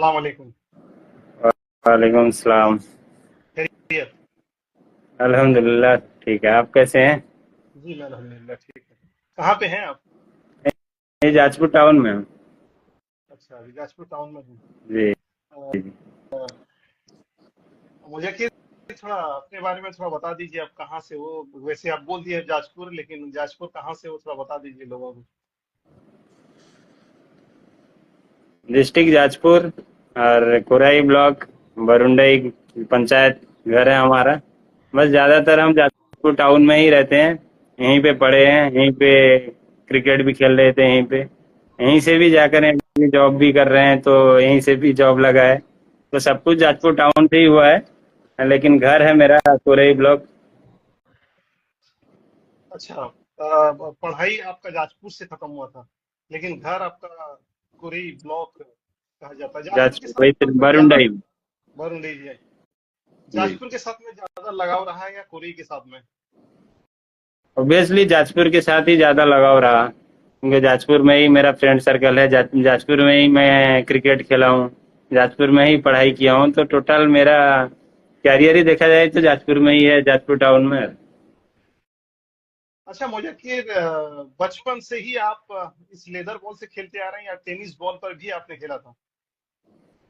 अस्सलाम वालेकुम। वालेकुम सलाम। खैरियत? अल्हम्दुलिल्लाह ठीक है। आप कैसे हैं? जी मैं अल्हम्दुलिल्लाह ठीक है। कहाँ पे हैं आप? ये जाजपुर टाउन में हूँ। अच्छा, अभी जाजपुर टाउन में हूँ। जी। अ, मुझे कि थोड़ा अपने बारे में थोड़ा बता दीजिए, आप कहाँ से हो? वैसे आप बोल दिए जाजपुर, लेकिन जाजपुर कहाँ से हो थोड़ा बता दीजिए लोगों को। डिस्ट्रिक्ट जाजपुर और कोराई ब्लॉक, बरुंडई पंचायत घर है हमारा। बस ज़्यादातर हम जाजपुर टाउन में ही रहते हैं। यहीं पे पढ़े हैं, यहीं पे क्रिकेट भी खेल रहे थे, यहीं पे यहीं से भी जाकर यहीं जॉब भी कर रहे हैं, तो यहीं से भी जॉब लगा है। तो सब कुछ जाजपुर टाउन से ही हुआ है, लेकिन घर है मेरा कोराई ब्लॉक। अच्छा, पढ़ाई आपका जाजपुर से खत्म हुआ था, लेकिन घर आपका कुरी ब्लॉक कहा जाता है। जाजपुर के जाजपुर वही साथ में ज्यादा बरुंडई। वरुण जी, जी। जाजपुर के साथ में ज्यादा लगाव रहा है या कुरी के साथ में? ऑब्वियसली जाजपुर के साथ ही ज़्यादा लगाव रहा, क्योंकि जाजपुर में ही मेरा फ्रेंड सर्कल है। जाजपुर में ही मैं क्रिकेट खेला हूँ, जाजपुर में ही पढ़ाई किया हूँ। तो टोटल मेरा कैरियर ही देखा जाए तो जाजपुर में ही है, जाजपुर टाउन में है। अच्छा, मुझे कि बचपन से ही आप इस लेदर बॉल से खेलते आ रहे हैं या टेनिस बॉल पर भी आपने खेला था?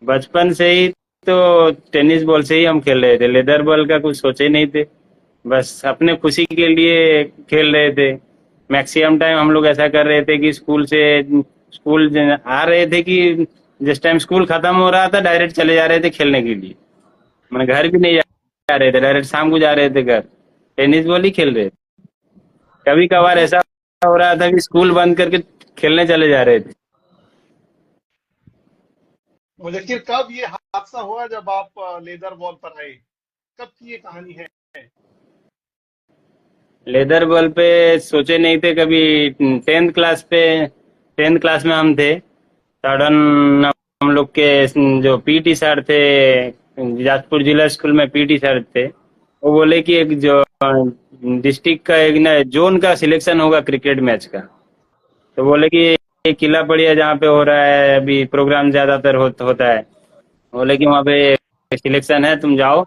बचपन से ही तो टेनिस बॉल से ही हम खेल रहे थे, लेदर बॉल का कुछ सोचे नहीं थे। बस अपने खुशी के लिए खेल रहे थे। मैक्सिमम टाइम हम लोग ऐसा कर रहे थे कि आ रहे थे कि जिस टाइम स्कूल खत्म हो रहा था डायरेक्ट चले जा रहे थे खेलने के लिए। मैंने घर भी नहीं जा रहे थे, डायरेक्ट शाम को जा रहे थे घर, टेनिस बॉल ही खेल रहे थे। कभी कभार लेकिन ऐसा हो रहा था कि स्कूल बंद करके खेलने चले जा रहे थे। मुझे कि कब ये हादसा हुआ जब आप लेदर बॉल पर आए? कब की ये कहानी है? लेदर बॉल पे सोचे नहीं थे कभी। टेंथ क्लास में हम थे। सडन हम लोग के जो पीटी सर थे, जाजपुर जिला स्कूल में पीटी सर थे, वो बोले कि एक जो डिस्ट्रिक्ट का एक ना जोन का सिलेक्शन होगा क्रिकेट मैच का। तो बोले कि ये किला पड़िया जहाँ पे हो रहा है अभी प्रोग्राम ज्यादातर होता है, बोले कि वहाँ पे सिलेक्शन है, तुम जाओ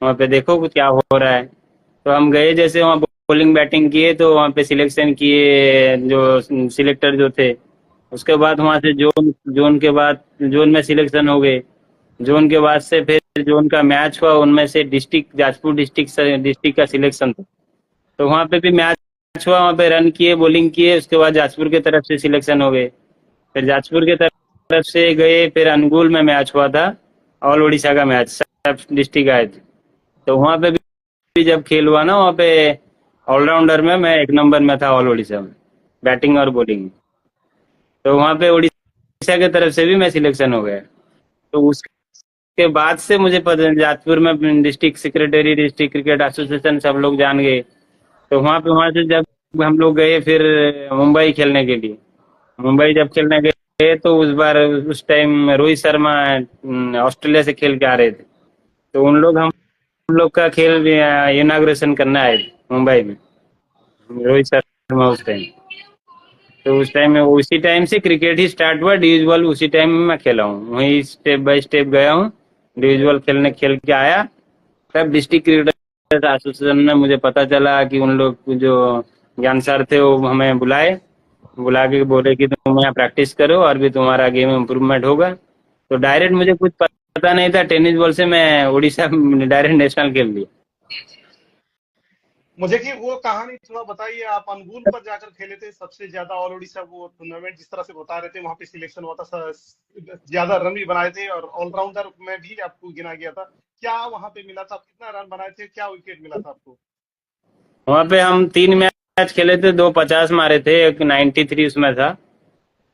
वहाँ पे देखो कुछ क्या हो रहा है। तो हम गए, जैसे वहाँ बॉलिंग बैटिंग किए तो वहाँ पे सिलेक्शन किए जो सिलेक्टर जो थे। उसके बाद वहाँ से जोन जोन के बाद जोन में सिलेक्शन हो गए। जोन के बाद से फिर जोन का मैच हुआ, उनमें से डिस्ट्रिक्ट जाजपुर डिस्ट्रिक्ट का सिलेक्शन था। तो वहाँ पे भी मैच हुआ, वहाँ पे रन किए, बॉलिंग किए, उसके बाद जाजपुर की तरफ से सिलेक्शन हो गए। फिर जाजपुर की तरफ से गए, फिर अनुगुल में मैच हुआ था, ऑल उड़ीसा का मैच, सब डिस्ट्रिक्ट आए थे। तो वहाँ पे भी जब खेल हुआ ना, वहाँ पे ऑलराउंडर में मैं एक नंबर में था ऑल उड़ीसा में, बैटिंग और बॉलिंग में। तो वहाँ पे उड़ीसा की तरफ से भी मैं सिलेक्शन हो गया। तो उसके बाद से मुझे पता, जाजपुर में district secretary, district cricket association सब लोग जान गए। तो वहाँ से जब हम लोग गए फिर मुंबई खेलने के लिए, मुंबई जब खेलने गए तो उस टाइम रोहित शर्मा ऑस्ट्रेलिया से खेल के आ रहे थे। तो हम लोग का खेल इनाग्रेशन करने आए थे मुंबई में, रोहित शर्मा उस टाइम। तो उस टाइम में उसी टाइम से क्रिकेट ही स्टार्ट हुआ, इंडिविजुअल उसी टाइम में मैं खेला हूँ, वहीं स्टेप बाय स्टेप गया हूँ, इंडिविजुअल खेल के आया। तब डिस्ट्रिक्ट क्रिकेट एसोसिएशन में मुझे पता चला कि उन लोग जो ज्ञान सर थे वो हमें बुला के बोले कि तुम यहाँ प्रैक्टिस करो और भी तुम्हारा गेम इम्प्रूवमेंट होगा। तो डायरेक्ट मुझे कुछ पता नहीं था, टेनिस बॉल से मैं उड़ीसा डायरेक्ट नेशनल खेल लिया। मुझे कि वो कहानी थोड़ा बताइए। आप अनुगुल पर जाकर खेले थे सबसे ज्यादा ऑल ओडिशा वो टूर्नामेंट, जिस तरह से बता रहे थे वहां पे सिलेक्शन हुआ था, ज्यादा रन भी बनाए थे और ऑलराउंडर में भी आपको गिना गया था। क्या वहां पे मिला था? आप कितना रन बनाए थे? क्या विकेट मिला था आपको? वहाँ पे हम 3 मैच खेले थे, 2 50 मारे थे, एक 93 उसमें था।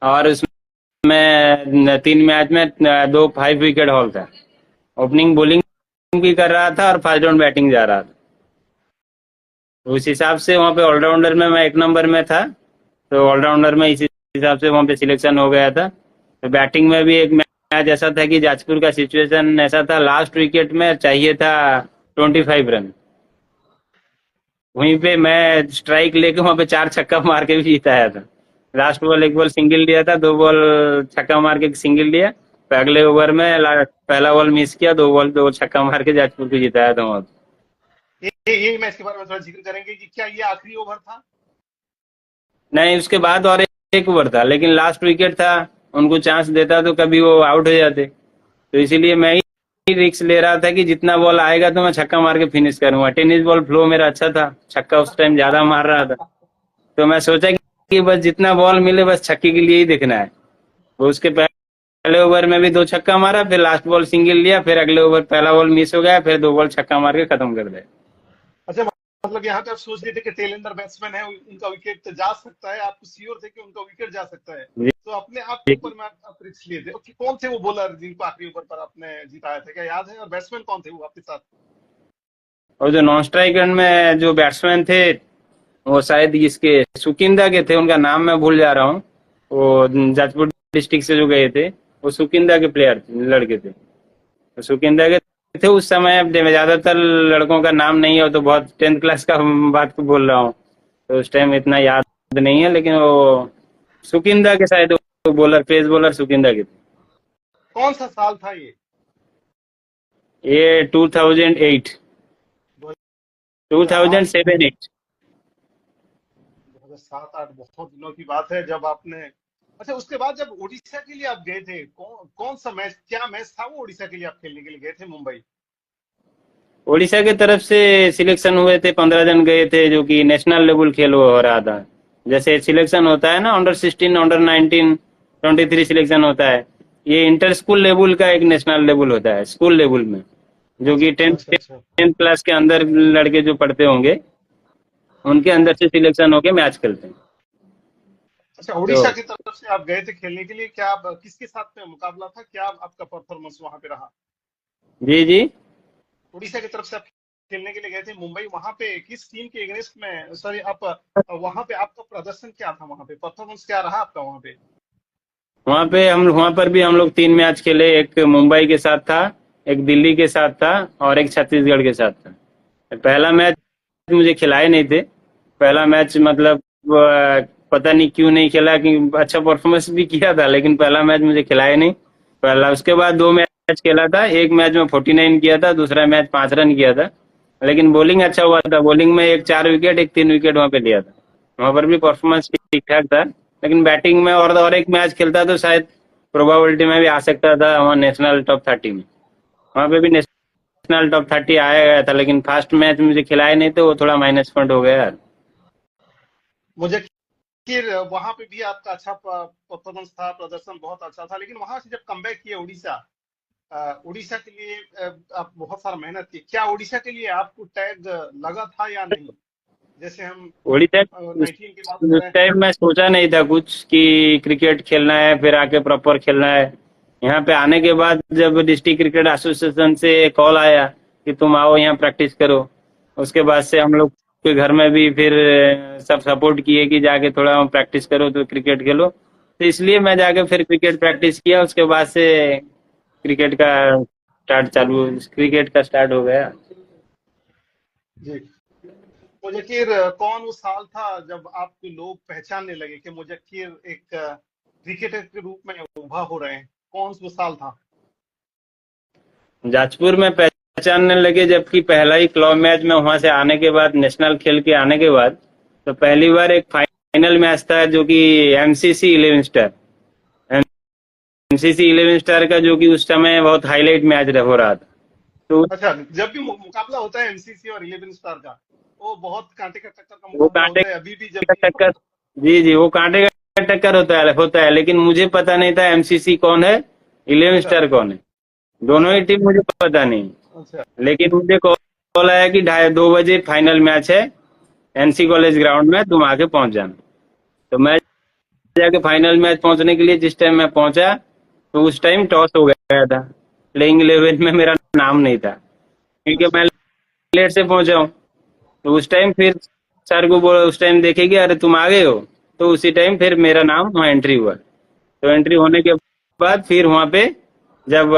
और उसमें 3 मैच में 2 5 विकेट हॉल था। ओपनिंग बॉलिंग भी कर रहा था और फर्स्ट राउंड बैटिंग जा रहा था। तो उस हिसाब से वहाँ पे ऑलराउंडर में मैं एक नंबर में था। तो ऑलराउंडर में इसी हिसाब से वहाँ पे सिलेक्शन हो गया था। तो बैटिंग में भी एक मैच ऐसा था कि जाजपुर का सिचुएशन ऐसा था, लास्ट विकेट में चाहिए था 25 रन। वहीं पे मैं स्ट्राइक लेके वहाँ पे 4 छक्का मार के भी जीताया था। लास्ट बॉल एक बॉल सिंगल लिया था, 2 बॉल छक्का मार के सिंगल लिया, अगले ओवर में पहला बॉल मिस किया, दो छक्का मार के जाजपुर को जिताया था वहां पे। ये मैच के बारे में थोड़ा जिक्र करेंगे कि क्या ये आखिरी ओवर था? नहीं, उसके बाद और एक ओवर था, लेकिन लास्ट विकेट था, उनको चांस देता तो कभी वो आउट हो जाते। तो इसीलिए मैं ही रिक्स ले रहा था कि जितना बॉल आएगा तो मैं छक्का मार के फिनिश करूंगा। टेनिस बॉल फ्लो मेरा अच्छा था, छक्का उस टाइम ज्यादा मार रहा था। तो मैं सोचा कि बस जितना बॉल मिले बस छक्के के लिए ही देखना है। वो उसके पहले ओवर में भी दो छक्का मारा, फिर लास्ट बॉल सिंगल लिया, फिर अगले ओवर पहला बॉल मिस हो गया, फिर दो बॉल छक्का मार के खत्म कर दिया। अच्छा, मतलब यहाँ पे आप सोच रहे थे कि टेलेंडर बैट्समैन है, उनका विकेट तो जा सकता है, आप श्योर थे कि उनका विकेट जा सकता है, जी, तो अपने आप के ऊपर में आप रिस्क लिए थे। ओके, कौन थे वो बॉलर जिनको आखिरी ओवर पर आपने जिताया था, क्या याद है? और बैट्समैन कौन थे वो आपके साथ? और जो नॉन स्ट्राइकर में जो बैट्समैन थे, वो शायद इसके सुकिंदा के थे, उनका नाम मैं भूल जा रहा हूँ। वो जाजपुर डिस्ट्रिक्ट से जो गए थे, वो सुकिंदा के प्लेयर लड़के थे। तो सुकिंदा के थे उस समय। अब ज्यादातर लड़कों का नाम नहीं है, तो बहुत 10th क्लास का बात को बोल रहा हूँ, तो उस टाइम इतना याद नहीं है, लेकिन वो सुकिंदा के शायद वो बॉलर, पेस बॉलर सुकिंदा के थे। कौन सा साल था ये? ये 2008, 2008? 2007-8। 2007-8, बहुत दिनों की बात है जब आपने। अच्छा, उसके बाद जब उड़ीसा के लिए आप गए थे, कौन सा मैच, क्या मैच था वो उड़ीसा के लिए आप खेलने के लिए गए थे मुंबई? उड़ीसा की तरफ से सिलेक्शन हुए थे, 15 जन गए थे, जो कि नेशनल लेवल खेल हो रहा था। जैसे सिलेक्शन होता है ना, अंडर 16, अंडर 19, 23 सिलेक्शन होता है। ये इंटर स्कूल लेवल का एक नेशनल लेवल होता है, स्कूल लेवल में, जो कि अच्छा, अच्छा, अच्छा। 10th क्लास के अंदर लड़के जो पढ़ते होंगे, उनके अंदर से सिलेक्शन होके मैच खेलते हैं। अच्छा, तो उड़ीसा की तरफ से आप गए थे खेलने के लिए, क्या आप किसके साथ में मुकाबला था, क्या आपका परफॉर्मेंस वहां पे रहा? जी जी। उड़ीसा की तरफ से आप खेलने के लिए गए थे मुंबई, वहां पे किस टीम के अगेंस्ट में, सॉरी, आप वहां पे आपका प्रदर्शन क्या था, वहां पे परफॉर्मेंस क्या रहा आपका वहां पे? वहां पर भी हम लोग 3 मैच खेले। एक मुंबई के साथ था, एक दिल्ली के साथ था, और एक छत्तीसगढ़ के साथ था। पहला मैच मुझे खिलाए नहीं थे। पहला मैच मतलब पता नहीं क्यों नहीं खेला, कि अच्छा परफॉर्मेंस भी किया था, लेकिन पहला मैच मुझे खिलाए नहीं पहला। उसके बाद 2 मैच खेला था, एक मैच में 49 किया था, दूसरा मैच 5 रन किया था। लेकिन बॉलिंग अच्छा हुआ था, बॉलिंग में एक 4 विकेट, एक 3 विकेट वहां पे लिया था। वहां पर भी परफॉर्मेंस ठीक ठाक था। लेकिन बैटिंग में और एक मैच खेलता तो शायद प्रोबेबिलिटी में भी आ सकता था वहाँ नेशनल टॉप 30 में। वहां पे भी नेशनल टॉप 30 आया गया था, लेकिन फर्स्ट मैच मुझे खिलाए नहीं, तो वो थोड़ा माइनस पॉइंट हो गया यार। मुझे फिर वहां पे भी आपका अच्छा परफॉर्मेंस था, प्रदर्शन बहुत अच्छा था, लेकिन वहां से जब कमबैक किए उड़ीसा, उड़ीसा के लिए आप बहुत सारा मेहनत की, क्या उड़ीसा के लिए आपको टैग लगा था या नहीं? जैसे हम उड़ीसा, उस 19 की बात करें। टाइम मैं सोचा नहीं था कुछ कि क्रिकेट खेलना है फिर आके प्रॉपर खेलना है। यहाँ पे आने के बाद जब डिस्ट्रिक्ट क्रिकेट एसोसिएशन से कॉल आया कि तुम आओ यहाँ प्रैक्टिस करो, उसके बाद से हम लोग के घर में भी फिर सब सपोर्ट किए कि जाके थोड़ा प्रैक्टिस करो तो क्रिकेट खेलो। तो इसलिए मैं जाके फिर क्रिकेट प्रैक्टिस किया, उसके बाद से क्रिकेट का क्रिकेट का स्टार्ट हो गया। जी, मुजक्किर, कौन वो साल था जब आपको लोग पहचानने लगे कि मुजक्किर एक क्रिकेटर के रूप में उभा हो रहे हैं? कौन वो साल था? जाजपुर में पहचानने लगे, जबकि पहला ही क्लब मैच में वहां से आने के बाद, नेशनल खेल के आने के बाद, तो पहली बार एक फाइनल मैच था, जो कि एमसीसी 11 स्टार, एमसीसी 11 स्टार का, जो कि उस समय बहुत हाईलाइट मैच हो रहा था। तो अच्छा, जब भी मुकाबला होता है एमसीसी और 11 स्टार का, वो बहुत कांटे का टक्कर का वो मुकाबला कांटे होता है अभी भी, जब का भी। टक्कर, जी जी, वो कांटे का टक्कर होता है, लेकिन मुझे पता नहीं था एमसीसी कौन है, 11 अच्छा, स्टार कौन है। दोनों ही अच्छा, टीम मुझे पता नहीं। अच्छा, लेकिन मुझे कॉल आया कि 2:30 बजे फाइनल मैच है एनसी कॉलेज ग्राउंड में, तुम आके पहुंच जाना। तो मैं जाके फाइनल मैच पहुंचने के लिए जिस टाइम मैं पहुंचा, तो उस टाइम टॉस हो गया था। प्लेइंग 11 में मेरा नाम नहीं था, क्योंकि अच्छा, मैं लेट से पहुंचा हूँ। तो उस टाइम फिर सर को बोला, उस टाइम देखे कि अरे तुम आ गए हो, तो उसी टाइम फिर मेरा नाम वहाँ एंट्री हुआ। तो एंट्री होने के बाद फिर वहां पे जब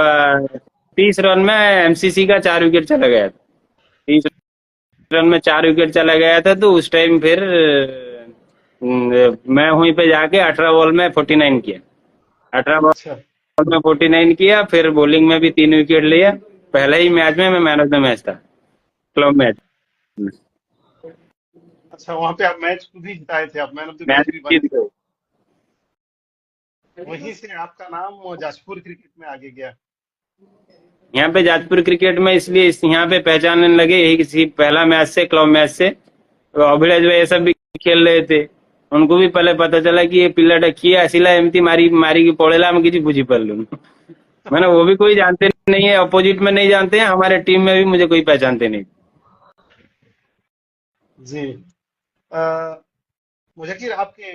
30 रन में एमसीसी का 4 विकेट चला गया था, 30 रन में 4 विकेट चला गया था, तो उस टाइम फिर मैं वहीं पे जाके 18 बॉल में 49 किया। 18 बॉल अच्छा, ऑल में 49 किया, फिर बॉलिंग में भी 3 विकेट लिया। पहले ही मैच में मैं मैन ऑफ द मैच था, क्लब मैच। अच्छा, वहां पे आप मैच खुद ही जिताए थे, आप man of the match match भी बने जीत थे। गए। वहीं से आपका नाम जाजपुर क्रिकेट में आगे गया। यहाँ पे जाजपुर क्रिकेट में इसलिए यहाँ पे पहचानने लगे, यही किसी पहला मैच से, क्लब मैच से। तो अभिलाष भाई ये सब भी खेल रहे थे, उनको भी पहले पता चला कि ये पिल्ला किया असिला एमती मारी मारी की पड़ेला में किसी बुझी पड़ लू। मैंने वो भी कोई जानते नहीं है, अपोजिट में नहीं जानते हैं, हमारे टीम में भी मुझे कोई पहचानते नहीं। जी। आ, मुझे आपके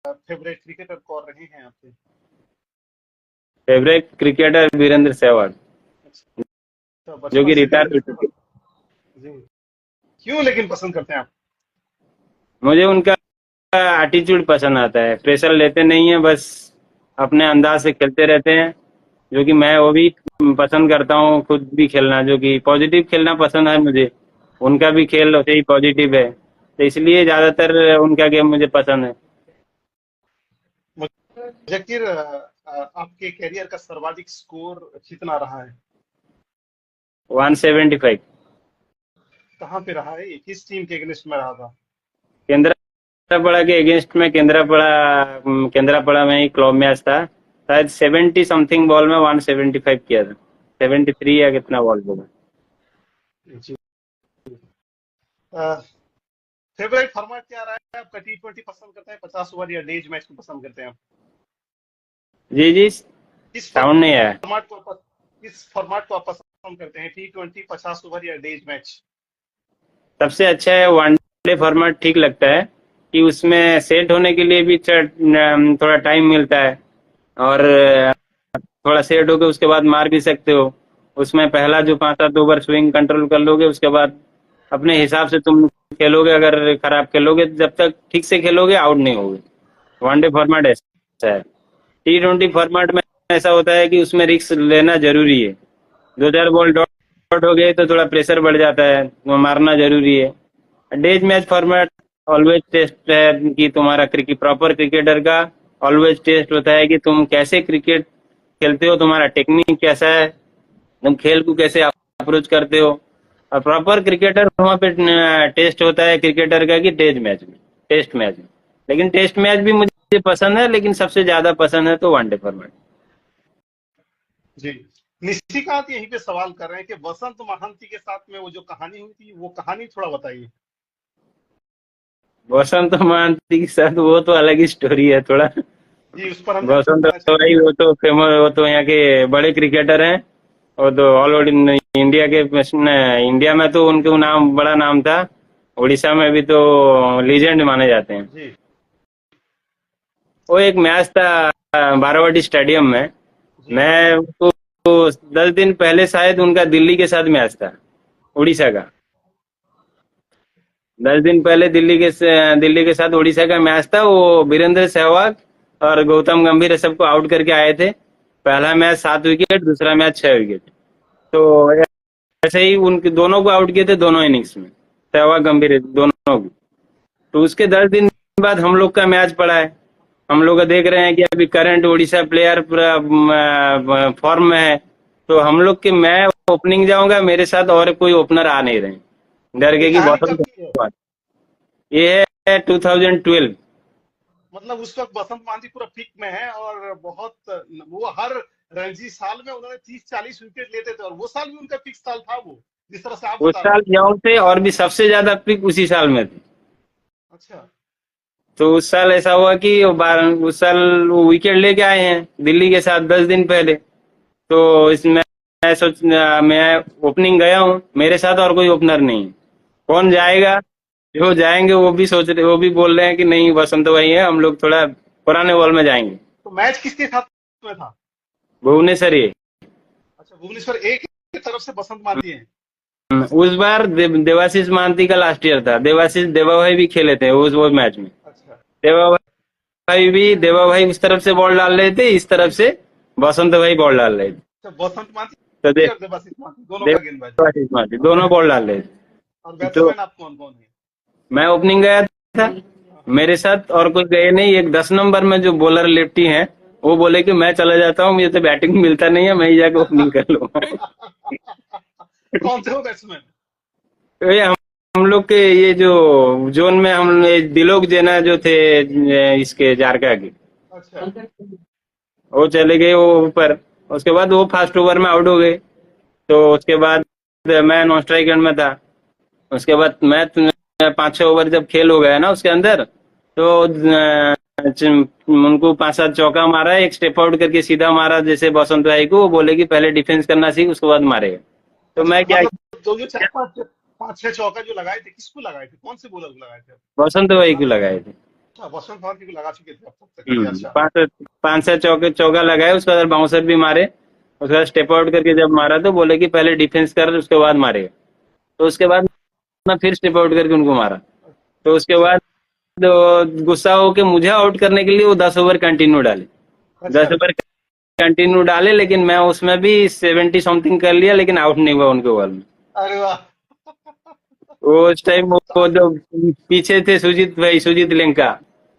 फेवरेट क्रिकेटर कौन रहे हैं आपके? फेवरेट क्रिकेटर वीरेंद्र सहवाग, अच्छा, तो जो बचपन कि से रिटायर वीरेंद्र हो सहवाग। चुके। जी। क्यों लेकिन पसंद करते हैं आप? मुझे उनका एटीट्यूड पसंद आता है, प्रेशर लेते नहीं है, बस अपने अंदाज से खेलते रहते हैं, जो कि मैं वो भी पसंद करता हूँ, खुद भी खेलना, जो कि पॉजिटिव खेलना पसंद है मुझे। उनका भी खेल वैसे ही पॉजिटिव है, तो इसलिए ज्यादातर उनका गेम मुझे पसंद है। मुजक्किर, आपके कैरियर का सर्वाधिक स्कोर कितना रहा है? 175। कहाँ पे रहा है ये? किस टीम के अगेंस्ट में रहा था? केंद्रापड़ा के अगेंस्ट में, केंद्रापड़ा में ही क्लब मैच था। शायद 70 समथिंग बॉल में 175 किया था, 73 या कितना बॉल होगा। जी। फेवरेट फॉर्मेट क्या रहा है आपका? T20 पसंद करते हैं, 50 ओवर या डेज मैच को पसंद करते हैं आप? जी जी, किस साउंड नहीं आया। किस फॉर्मेट को आप पसंद करते हैं? T20, 50 ओवर या डेज मैच? सबसे अच्छा है वनडे फॉर्मेट, ठीक लगता है कि उसमें सेट होने के लिए भी थोड़ा टाइम मिलता है, और थोड़ा सेट होके उसके बाद मार भी सकते हो। उसमें पहला जो 5-7 ओवर स्विंग कंट्रोल कर लोगे, उसके बाद अपने हिसाब से तुम खेलोगे। अगर खराब खेलोगे, जब तक ठीक से खेलोगे आउट नहीं होगे। वनडे फॉर्मेट ऐसा है। T20 फॉर्मेट में ऐसा होता है कि उसमें रिस्क लेना जरूरी है। 2-4 बॉल डॉट हो गए तो थोड़ा प्रेशर बढ़ जाता है, वो मारना जरूरी है। Days match format always test है कि तुम्हारा क्रिकेट, प्रॉपर क्रिकेटर का ऑलवेज टेस्ट होता है कि तुम कैसे क्रिकेट खेलते हो, तुम्हारा टेक्निक कैसा है, तुम खेल को कैसे अप्रोच करते हो। और प्रॉपर क्रिकेटर वहाँ पे टेस्ट होता है क्रिकेटर का कि टेस्ट मैच में। लेकिन टेस्ट मैच भी मुझे पसंद है, लेकिन सबसे ज्यादा पसंद है तो वनडे फॉर्मेट। जी। निशिकांत यहीं पे सवाल कर रहे हैं कि वसंत महांती के साथ में वो जो कहानी हुई थी, वो कहानी थोड़ा बताइए। वसंत महांती के साथ वो तो अलग ही स्टोरी है थोड़ा। जी, उस पर हम वसंत जानना भाई चाहेंगे। वो तो फेमस, वो तो यहाँ के बड़े क्रिकेटर हैं। और तो ऑल ओवर इंडिया के, इंडिया में तो उनके नाम, बड़ा नाम था। उड़ीसा में भी तो लीजेंड माने जाते हैं। जी। वो एक मैच था बारावाटी स्टेडियम में। जी। मैं तो 10 दिन पहले शायद उनका दिल्ली के साथ मैच था, उड़ीसा का। 10 दिन पहले दिल्ली के साथ उड़ीसा का मैच था। वो वीरेंद्र सहवाग और गौतम गंभीर सबको आउट करके आए थे। पहला मैच 7 विकेट, दूसरा मैच 6 विकेट। तो ऐसे ही उनके दोनों को आउट किए थे, दोनों इनिंग्स में, सहवाग गंभीर दोनों को। तो उसके 10 दिन बाद हम लोग का मैच पड़ा है। हम लोग देख रहे हैं कि अभी करंट उड़ीसा प्लेयर पूरा फॉर्म में है। तो हम लोग के, मैं ओपनिंग जाऊंगा, मेरे साथ और कोई ओपनर आ नहीं रहे, डर ये गए कि कहानी बहुत। कब की है? ये है 2012। मतलब उस वक्त बसंत मांझी पूरा पीक में है, और बहुत, वो हर रणजी साल में उन्होंने 30-40 विकेट लेते थे, और वो साल भी उनका पीक साल था वो, जिस तरह से आप उस बता रहे साल हैं। यंग थे और भी सबसे ज्यादा पिक उसी साल में थे। अच्छा। तो उस साल ऐसा हुआ कि उस साल वो विकेट लेके आए हैं दिल्ली के साथ 10 दिन पहले। तो इसमें मैं ओपनिंग गया हूँ, मेरे साथ और कोई ओपनर नहीं है। कौन अच्छा। जाएगा? जो जाएंगे वो भी वो भी बोल रहे हैं कि नहीं वसंत भाई है, हम लोग थोड़ा पुराने बॉल में जाएंगे। तो मैच किसके साथ में था? भुवनेश्वर ये। अच्छा, भुवनेश्वर एक की तरफ से बसंत मांझी है। उस बार देवाशीष महांती का लास्ट ईयर था। देवा भाई भी खेले थे उस मैच में। अच्छा। देवा देवा भाई उस तरफ से बॉल डाल रहे थे, इस तरफ से बसंत भाई बॉल डाल रहे थे। तो बसंत तो मांझी और देवाशीष मांझी दोनों का गेंदबाज। देवाशीष महांती दोनों बॉल डाल रहे और थे। तो बैट्समैन आप कौन कौन है? मैं ओपनिंग गया था, हाँ, हाँ। मेरे साथ और कोई गए नहीं। एक 10 नंबर में जो बॉलर लेफ्टी हैं, वो बोले कि मैं चला जाता हूँ, मुझे तो बैटिंग मिलता नहीं है, मैं ही जाके ओपनिंग कर लूंगा। कौन थे वो बैट्समैन? तो ये हम लोग के ये जो जोन में हम ये दिलोक जेना जो थे, इसके जारका के, अच्छा। वो चले गए वो ऊपर। उसके बाद वो फास्ट ओवर में आउट हो गए। तो उसके बाद मैं नॉन स्ट्राइक में था। उसके बाद मैं 5-6 ओवर जब खेल हो गया ना उसके अंदर, तो उनको 5-7 चौका मारा, एक स्टेप आउट करके सीधा मारा जैसे बसंत भाई को, वो बोले कि पहले डिफेंस करना सीख उसके बाद मारेगा। तो अच्छा, मैं क्या मतलब जो जो चार किया, पांच पांच छह चौका जो लगाए थे, किसको लगाए थे? कौन से बॉलर को लगाए थे? बसंत भाई को लगाए थे। अच्छा, वसंत भाई को लगा चुके थे अब तक के लिए। अच्छा। पांच पांच से चौके चौका लगाए, उसके बाद बाउंसर भी मारे। उसके बाद स्टेप आउट करके जब मारा तो बोले कि पहले डिफेंस कर उसके बाद मारेगा। तो उसके बाद मैं फिर स्टेप आउट करके उनको मारा। तो उसके अच्छा। बाद गुस्सा होके मुझे आउट करने के लिए वो 10 ओवर कंटिन्यू डाले। अच्छा। 10 ओवर कंटिन्यू डाले, लेकिन मैं उसमें भी 70 समथिंग कर लिया, लेकिन आउट नहीं हुआ उनके बॉल में। अरे वाह। वो उस टाइम वो जो पीछे थे सुजीत भाई, सुजीत लेंका,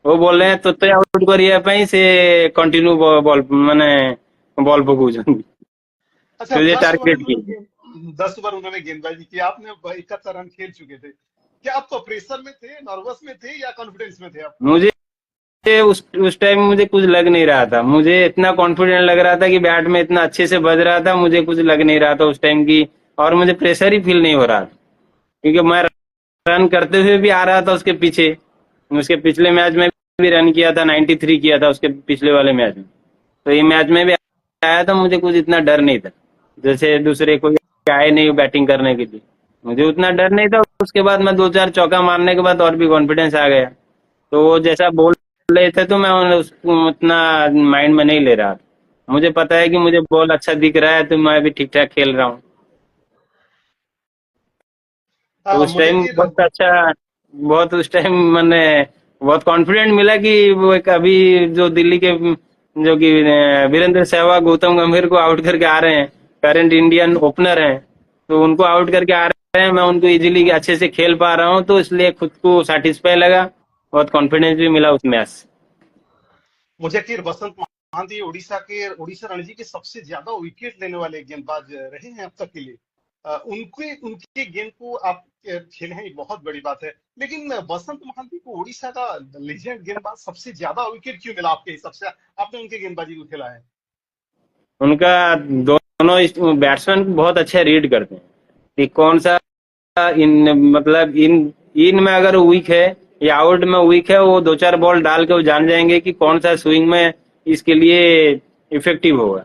वो बोल रहे हैं तो आउट करिए ପାଇଁ से कंटिन्यू बॉल माने बॉल पकଉଛନ୍ତି, अच्छा, तुझे 10 ओवर टारगेट उन्होंने किए। गेंद 10 ओवर उन्होंने गेंदबाजी की, आपने 71 रन खेल चुके थे। क्या आप तो प्रेशर में थे, नर्वस में थे, या कॉन्फिडेंस में थे आप? मुझे उस टाइम मुझे कुछ लग नहीं रहा था, मुझे इतना कॉन्फिडेंट लग रहा था कि बैट में इतना अच्छे से बज रहा था, मुझे कुछ लग नहीं रहा था उस टाइम की। और मुझे प्रेशर ही फील नहीं हो रहा था, क्योंकि मैं रन करते हुए भी आ रहा था उसके पीछे। उसके पिछले मैच में भी रन किया था, 93 किया था उसके पिछले वाले मैच में। तो ये मैच में भी आया था, मुझे कुछ इतना डर नहीं था जैसे दूसरे कोई आए नहीं बैटिंग करने के लिए। मुझे उतना डर नहीं था। उसके बाद मैं 2-4 चौका मारने के बाद और भी कॉन्फिडेंस आ गया। तो वो जैसा बोल रहे थे तो मैं उसको उतना माइंड में नहीं ले रहा था। मुझे पता है कि मुझे बॉल अच्छा दिख रहा है, तो मैं भी ठीक ठाक खेल रहा हूँ। तो उस मुझे टाइम कि बहुत अच्छा, बहुत उस टाइम मैंने बहुत कॉन्फिडेंट मिला कि वो एक अभी जो दिल्ली के जो कि वीरेंद्र सहवाग, गौतम गंभीर को आउट करके आ रहे हैं, करंट इंडियन ओपनर हैं, तो उनको आउट करके आ रहे हैं, मैं उनको इजीली अच्छे से खेल पा रहा हूँ, तो इसलिए खुद को सेटिस्फाई लगा। बहुत कॉन्फिडेंस भी मिला उस मैच से। मुझे कि बसंत महांती उड़ीसा रणजी के सबसे ज्यादा विकेट लेने वाले गेंदबाज रहे हैं अब तक के लिए। उनके उनके गेंद को आप खेले हैं, ये बहुत बड़ी बात है। लेकिन बसंत महांती को उड़ीसा का लेजेंड गेंदबाज सबसे ज्यादा विकेट क्यों मिला आपके हिसाब से? आपने उनके गेंदबाजी को खेला है। उनका दोनों बैट्समैन बहुत अच्छा रीड करते हैं कि कौन सा इन मतलब इन में अगर वीक है या आउट में वीक है, वो 2-4 बॉल डाल के वो जान जाएंगे कि कौन सा स्विंग में इसके लिए इफेक्टिव होगा।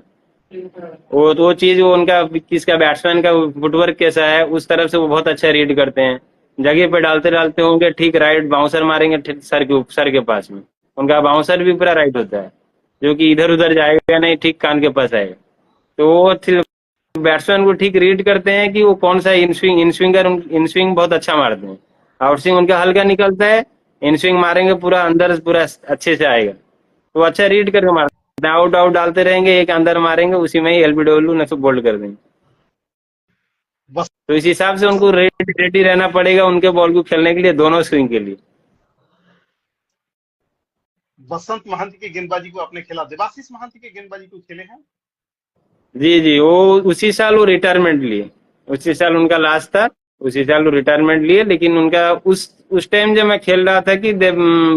वो चीज वो उनका किसका बैट्समैन का फुटवर्क कैसा है, उस तरफ से वो बहुत अच्छा रीड करते हैं। जगह पे डालते डालते होंगे ठीक राइट, बाउंसर मारेंगे ठीक सर के पास में। उनका बाउंसर भी पूरा राइट होता है, जो कि इधर उधर जाएगा नहीं, ठीक कान के पास आएगा। तो वो बैट्समैन को ठीक रीड करते हैं कि वो कौन सा इन स्विंग बहुत अच्छा मारते हैं। आउट स्विंग उनका हल्का निकलता है, इन स्विंग मारेंगे पूरा अंदर पूरा अच्छे से आएगा। तो अच्छा रीड करके मारते हैं, आउट आउट डालते रहेंगे, एक अंदर मारेंगे, उसी में ही एलबीडब्ल्यू न बोल्ड कर देंगे। तो इस हिसाब से उनको बसंत रेडी रेडी रहना पड़ेगा उनके बॉल को खेलने के लिए, दोनों स्विंग के लिए। बसंत महांती के गेंदबाजी को आपने खेला, देवाशीष महांती के गेंदबाजी को खेले हैं? जी जी, वो उसी साल वो रिटायरमेंट लिए, उसी साल उनका लास्ट था, उसी साल वो रिटायरमेंट लिए। लेकिन उनका उस टाइम जब मैं खेल रहा था कि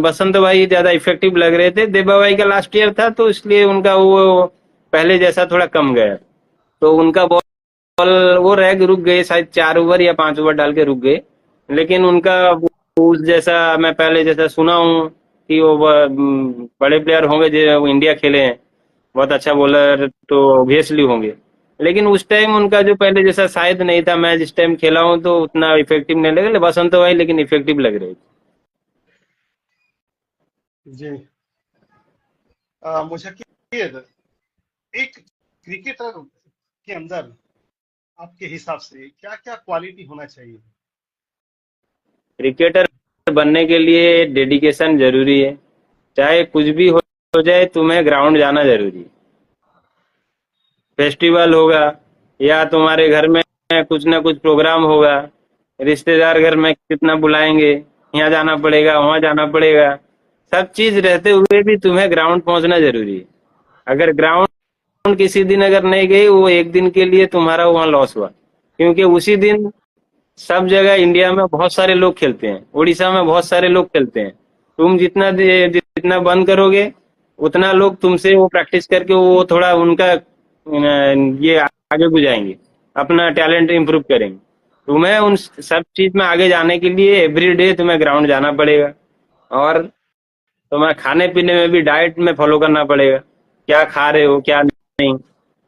बसंत भाई ज्यादा इफेक्टिव लग रहे थे, देबा भाई का लास्ट ईयर था, तो इसलिए उनका वो पहले जैसा थोड़ा कम गया। तो उनका बॉल वो रैग रुक गए, शायद 4 ओवर या 5 ओवर डाल के रुक गए। लेकिन उनका उस जैसा मैं पहले जैसा सुना हूँ कि वो बड़े प्लेयर होंगे जो वो इंडिया खेले हैं, बहुत अच्छा बॉलर तो ऑब्वियसली होंगे। लेकिन उस टाइम उनका जो पहले जैसा शायद नहीं था, मैं जिस टाइम खेला हूँ तो उतना इफेक्टिव नहीं लगे बसंत भाई, लेकिन इफेक्टिव लग रहे थे। जी। मुझे कि एक क्रिकेटर के अंदर आपके हिसाब से क्या क्या क्वालिटी होना चाहिए? क्रिकेटर बनने के लिए डेडिकेशन जरूरी है। चाहे कुछ भी हो जाए, तुम्हें ग्राउंड जाना जरूरी है। फेस्टिवल होगा या तुम्हारे घर में कुछ ना कुछ प्रोग्राम होगा, रिश्तेदार घर में कितना बुलाएंगे, यहाँ जाना पड़ेगा वहां जाना पड़ेगा, सब चीज रहते हुए भी तुम्हें ग्राउंड पहुंचना जरूरी है। अगर ग्राउंड किसी दिन अगर नहीं गई, वो एक दिन के लिए तुम्हारा वहाँ लॉस हुआ, क्योंकि उसी दिन सब जगह इंडिया में बहुत सारे लोग खेलते हैं, उड़ीसा में बहुत सारे लोग खेलते हैं। तुम जितना बंद करोगे, उतना लोग तुमसे वो प्रैक्टिस करके वो थोड़ा उनका ये आगे बुझाएंगे, अपना टैलेंट इंप्रूव करेंगे। तुम्हें उन सब चीज में आगे जाने के लिए एवरी डे तुम्हें ग्राउंड जाना पड़ेगा, और तुम्हें खाने पीने में भी डाइट में फॉलो करना पड़ेगा, क्या खा रहे हो क्या नहीं।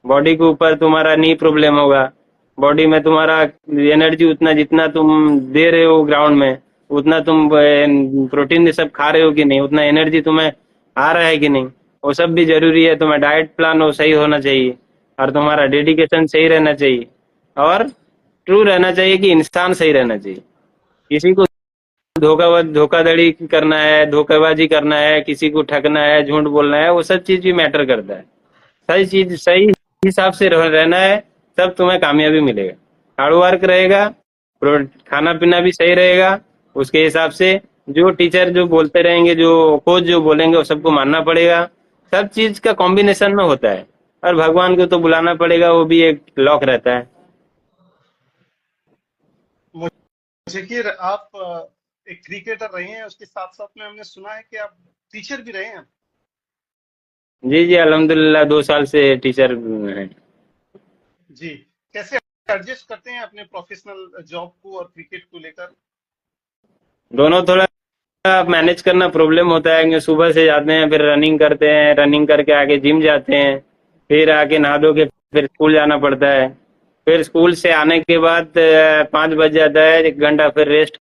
बॉडी के ऊपर तुम्हारा नी प्रॉब्लम होगा, बॉडी में तुम्हारा एनर्जी उतना जितना तुम दे रहे हो ग्राउंड में, उतना तुम प्रोटीन ये सब खा रहे हो कि नहीं, उतना एनर्जी तुम्हें आ रहा है कि नहीं, वो सब भी जरूरी है। तुम्हारा डाइट प्लान वो सही होना चाहिए, और तुम्हारा डेडिकेशन सही रहना चाहिए, और ट्रू रहना चाहिए कि इंसान सही रहना चाहिए। किसी को धोखाधड़ी करना है, धोखेबाजी करना है, किसी को ठगना है, झूठ बोलना है, वो सब चीज भी मैटर करता है। सही चीज सही हिसाब से रहना है, तब तुम्हें कामयाबी मिलेगा। हार्ड वर्क रहेगा, खाना पीना भी सही रहेगा, उसके हिसाब से जो टीचर जो बोलते रहेंगे, जो कोच जो बोलेंगे, वो सबको मानना पड़ेगा। सब चीज का कॉम्बिनेशन में होता है, और भगवान को तो बुलाना पड़ेगा, वो भी एक लॉक रहता है। मुझे कि आप एक क्रिकेटर रहे हैं, उसके साथ साथ में हमने सुना है कि आप टीचर भी रहे हैं। जी जी, अल्हम्दुलिल्लाह 2 साल से टीचर हैं। जी, कैसे एडजस्ट करते हैं अपने प्रोफेशनल जॉब को और क्रिकेट को लेकर? दोनों थोड़ा मैनेज करना प्रॉब्लम होता है, क्योंकि सुबह से जाते हैं, फिर रनिंग करते हैं, रनिंग करके आके जिम जाते हैं, फिर आके नहा धो के फिर स्कूल जाना पड़ता है। फिर स्कूल से आने के बाद 5 बज जाता है, 1 घंटा फिर रेस्ट